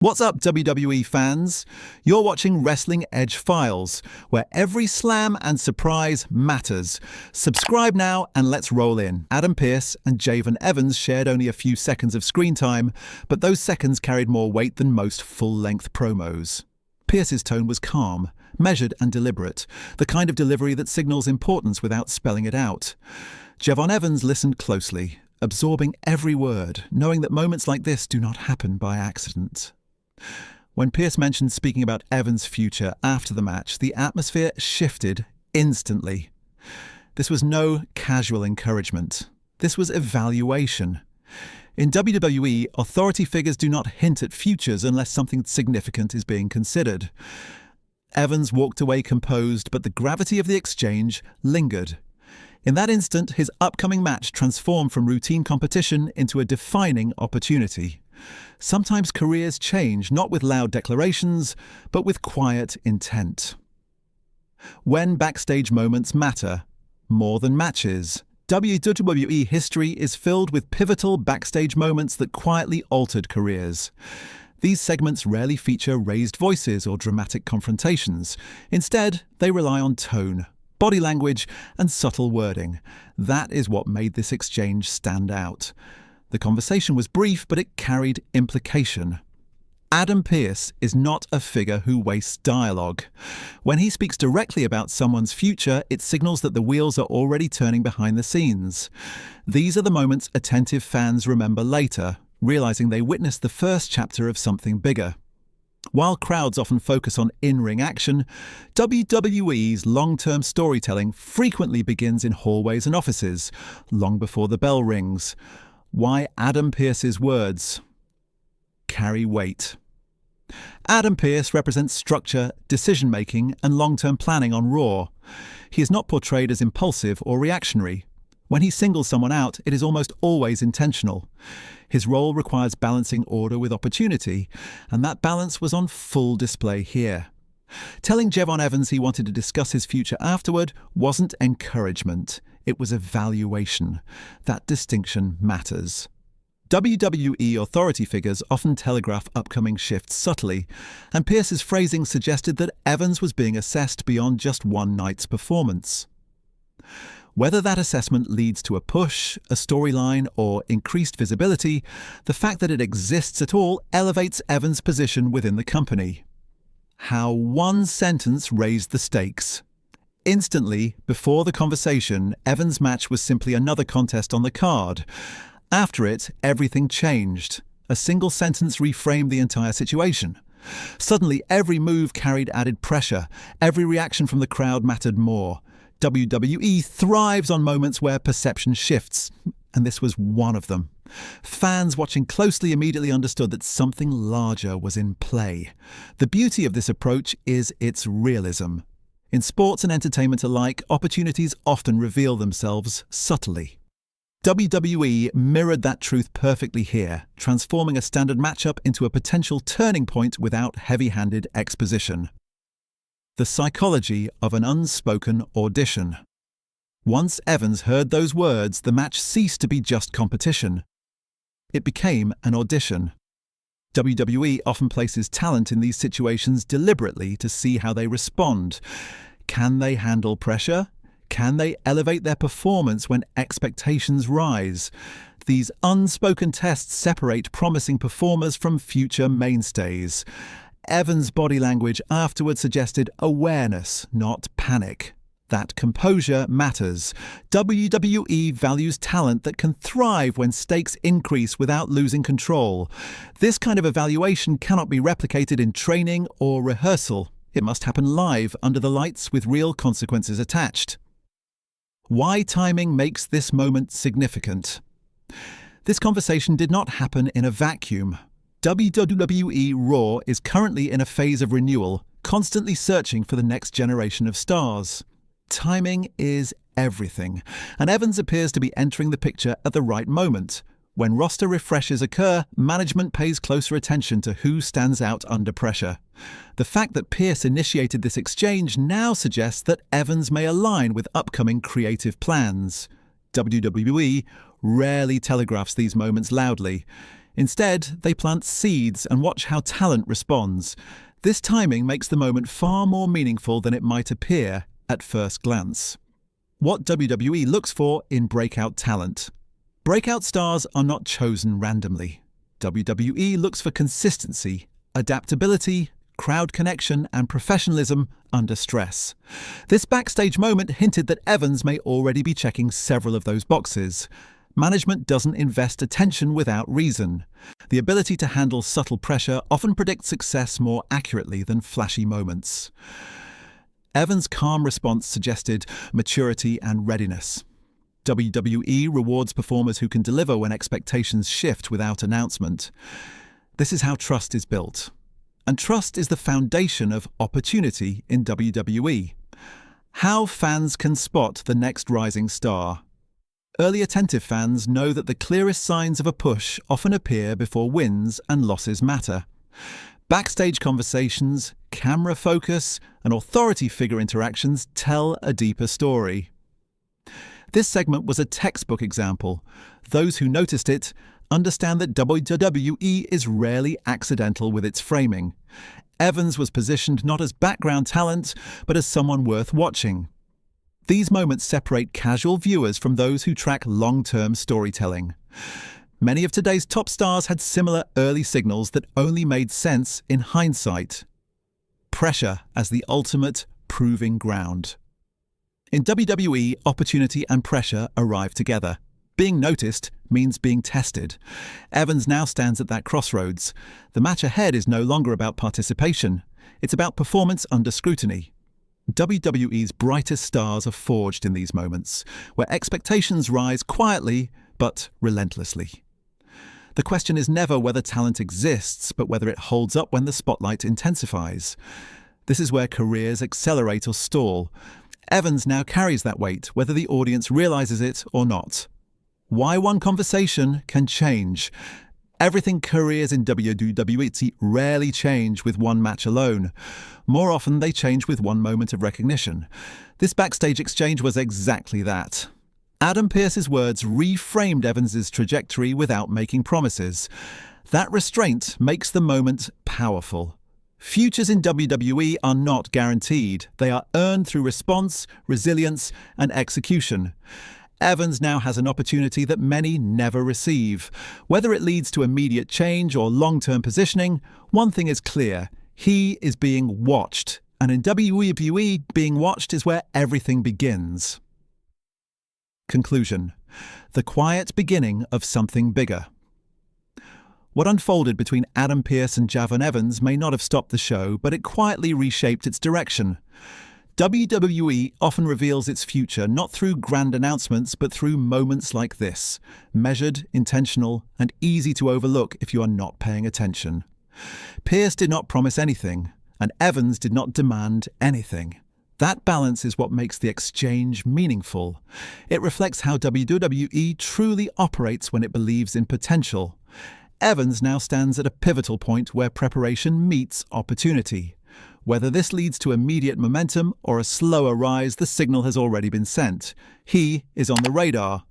What's up, WWE fans? You're watching Wrestling Edge Files, where every slam and surprise matters. Subscribe now and let's roll in. Adam Pearce and Javon Evans shared only a few seconds of screen time, but those seconds carried more weight than most full-length promos. Pearce's tone was calm, measured and deliberate, the kind of delivery that signals importance without spelling it out. Javon Evans listened closely, absorbing every word, knowing that moments like this do not happen by accident. When Pearce mentioned speaking about Evans' future after the match, the atmosphere shifted instantly. This was no casual encouragement. This was evaluation. In WWE, authority figures do not hint at futures unless something significant is being considered. Evans walked away composed, but the gravity of the exchange lingered. In that instant, his upcoming match transformed from routine competition into a defining opportunity. Sometimes careers change not with loud declarations, but with quiet intent. When backstage moments matter, more than matches, WWE history is filled with pivotal backstage moments that quietly altered careers. These segments rarely feature raised voices or dramatic confrontations. Instead, they rely on tone, body language, and subtle wording. That is what made this exchange stand out. The conversation was brief, but it carried implication. Adam Pearce is not a figure who wastes dialogue. When he speaks directly about someone's future, it signals that the wheels are already turning behind the scenes. These are the moments attentive fans remember later, realizing they witnessed the first chapter of something bigger. While crowds often focus on in-ring action, WWE's long-term storytelling frequently begins in hallways and offices, long before the bell rings. Why Adam Pearce's words carry weight. Adam Pearce represents structure, decision-making, and long-term planning on Raw. He is not portrayed as impulsive or reactionary. When he singles someone out, it is almost always intentional. His role requires balancing order with opportunity, and that balance was on full display here. Telling Javon Evans he wanted to discuss his future afterward wasn't encouragement. It was evaluation. That distinction matters. WWE authority figures often telegraph upcoming shifts subtly, and Pearce's phrasing suggested that Evans was being assessed beyond just one night's performance. Whether that assessment leads to a push, a storyline, or increased visibility, the fact that it exists at all elevates Evans' position within the company. How one sentence raised the stakes. Instantly, before the conversation, Evans' match was simply another contest on the card. After it, everything changed. A single sentence reframed the entire situation. Suddenly, every move carried added pressure. Every reaction from the crowd mattered more. WWE thrives on moments where perception shifts, and this was one of them. Fans watching closely immediately understood that something larger was in play. The beauty of this approach is its realism. In sports and entertainment alike, opportunities often reveal themselves subtly. WWE mirrored that truth perfectly here, transforming a standard matchup into a potential turning point without heavy-handed exposition. The psychology of an unspoken audition. Once Evans heard those words, the match ceased to be just competition. It became an audition. WWE often places talent in these situations deliberately to see how they respond. Can they handle pressure? Can they elevate their performance when expectations rise? These unspoken tests separate promising performers from future mainstays. Evans' body language afterward suggested awareness, not panic. That composure matters. WWE values talent that can thrive when stakes increase without losing control. This kind of evaluation cannot be replicated in training or rehearsal. It must happen live under the lights with real consequences attached. Why timing makes this moment significant. This conversation did not happen in a vacuum. WWE RAW is currently in a phase of renewal, constantly searching for the next generation of stars. Timing is everything, and Evans appears to be entering the picture at the right moment. When roster refreshes occur, management pays closer attention to who stands out under pressure. The fact that Pearce initiated this exchange now suggests that Evans may align with upcoming creative plans. WWE rarely telegraphs these moments loudly. Instead, they plant seeds and watch how talent responds. This timing makes the moment far more meaningful than it might appear at first glance. What WWE looks for in breakout talent. Breakout stars are not chosen randomly. WWE looks for consistency, adaptability, crowd connection, and professionalism under stress. This backstage moment hinted that Evans may already be checking several of those boxes. Management doesn't invest attention without reason. The ability to handle subtle pressure often predicts success more accurately than flashy moments. Evans' calm response suggested maturity and readiness. WWE rewards performers who can deliver when expectations shift without announcement. This is how trust is built. And trust is the foundation of opportunity in WWE. How fans can spot the next rising star. Early attentive fans know that the clearest signs of a push often appear before wins and losses matter. Backstage conversations, camera focus, and authority figure interactions tell a deeper story. This segment was a textbook example. Those who noticed it understand that WWE is rarely accidental with its framing. Evans was positioned not as background talent, but as someone worth watching. These moments separate casual viewers from those who track long-term storytelling. Many of today's top stars had similar early signals that only made sense in hindsight. Pressure as the ultimate proving ground. In WWE, opportunity and pressure arrive together. Being noticed means being tested. Evans now stands at that crossroads. The match ahead is no longer about participation. It's about performance under scrutiny. WWE's brightest stars are forged in these moments, where expectations rise quietly but relentlessly. The question is never whether talent exists, but whether it holds up when the spotlight intensifies. This is where careers accelerate or stall. Evans now carries that weight, whether the audience realizes it or not. Why one conversation can change. Everything careers in WWE rarely change with one match alone. More often, they change with one moment of recognition. This backstage exchange was exactly that. Adam Pearce's words reframed Evans's trajectory without making promises. That restraint makes the moment powerful. Futures in WWE are not guaranteed. They are earned through response, resilience, and execution. Evans now has an opportunity that many never receive. Whether it leads to immediate change or long-term positioning, one thing is clear: he is being watched. And in WWE, being watched is where everything begins. Conclusion. The quiet beginning of something bigger. What unfolded between Adam Pearce and Javon Evans may not have stopped the show, but it quietly reshaped its direction. WWE often reveals its future not through grand announcements, but through moments like this, measured, intentional, and easy to overlook if you are not paying attention. Pearce did not promise anything, and Evans did not demand anything. That balance is what makes the exchange meaningful. It reflects how WWE truly operates when it believes in potential. Evans now stands at a pivotal point where preparation meets opportunity. Whether this leads to immediate momentum or a slower rise, the signal has already been sent. He is on the radar.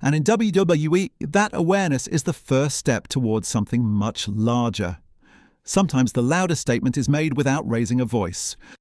And in WWE, that awareness is the first step towards something much larger. Sometimes the loudest statement is made without raising a voice.